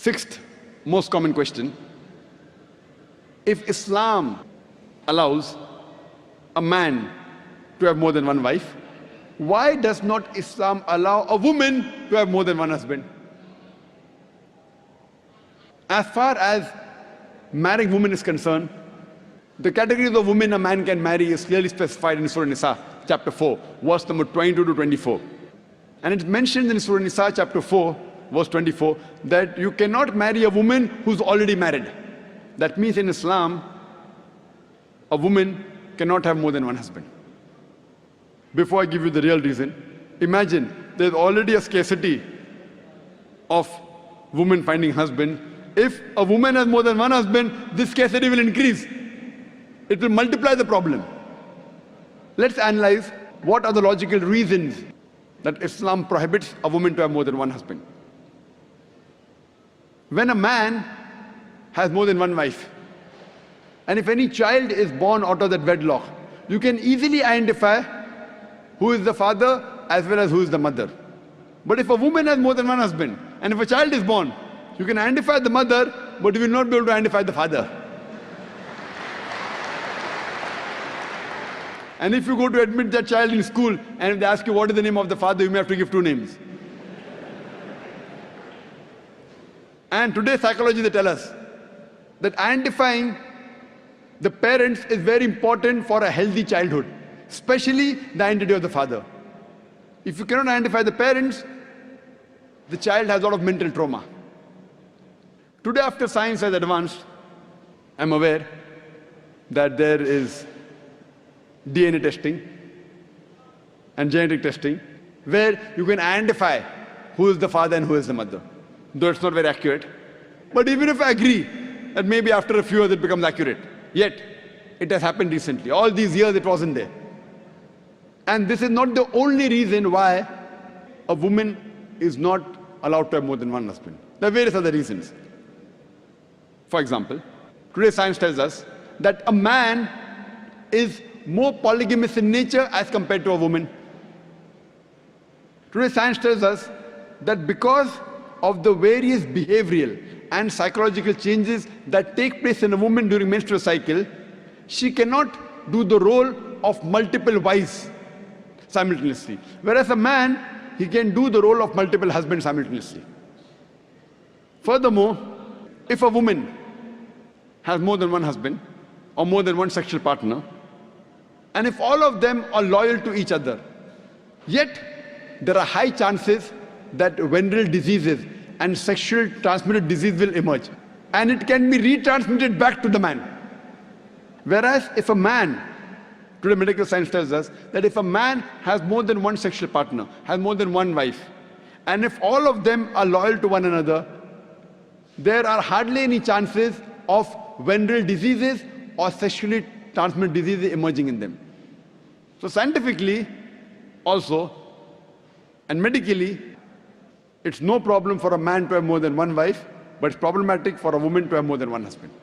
Sixth most common question: if Islam allows a man to have more than one wife, why does not Islam allow a woman to have more than one husband? As far as marrying women is concerned, the categories of women a man can marry is clearly specified in Surah Nisa, chapter 4, verse number 22 to 24. And it's mentioned in Surah Nisa, chapter 4, verse 24, that you cannot marry a woman who's already married. That means in Islam, a woman cannot have more than one husband. Before I give you the real reason, imagine there's already a scarcity of women finding husband. If a woman has more than one husband, this scarcity will increase. It will multiply the problem. Let's analyze what are the logical reasons that Islam prohibits a woman to have more than one husband. When a man has more than one wife, and if any child is born out of that wedlock, you can easily identify who is the father as well as who is the mother. But if a woman has more than one husband, and if a child is born, you can identify the mother, but you will not be able to identify the father. And if you go to admit that child in school, and if they ask you what is the name of the father, you may have to give two names. And today psychology, they tell us that identifying the parents is very important for a healthy childhood, especially the identity of the father. If you cannot identify the parents, the child has a lot of mental trauma. Today, after science has advanced, I'm aware that there is DNA testing and genetic testing where you can identify who is the father and who is the mother, though it's not very accurate. But even if I agree that maybe after a few years it becomes accurate, yet it has happened recently. All these years it wasn't there. And this is not the only reason why a woman is not allowed to have more than one husband. There are various other reasons. For example, today science tells us that a man is more polygamous in nature as compared to a woman. Today science tells us that because of the various behavioral and psychological changes that take place in a woman during menstrual cycle, she cannot do the role of multiple wives simultaneously. Whereas a man, he can do the role of multiple husbands simultaneously. Furthermore, if a woman has more than one husband or more than one sexual partner, and if all of them are loyal to each other, yet there are high chances that venereal diseases and sexual transmitted disease will emerge, and it can be retransmitted back to the man. Whereas if a man, today medical science tells us that if a man has more than one sexual partner, has more than one wife, and if all of them are loyal to one another, there are hardly any chances of venereal diseases or sexually transmitted diseases emerging in them. So scientifically also and medically, it's no problem for a man to have more than one wife, but it's problematic for a woman to have more than one husband.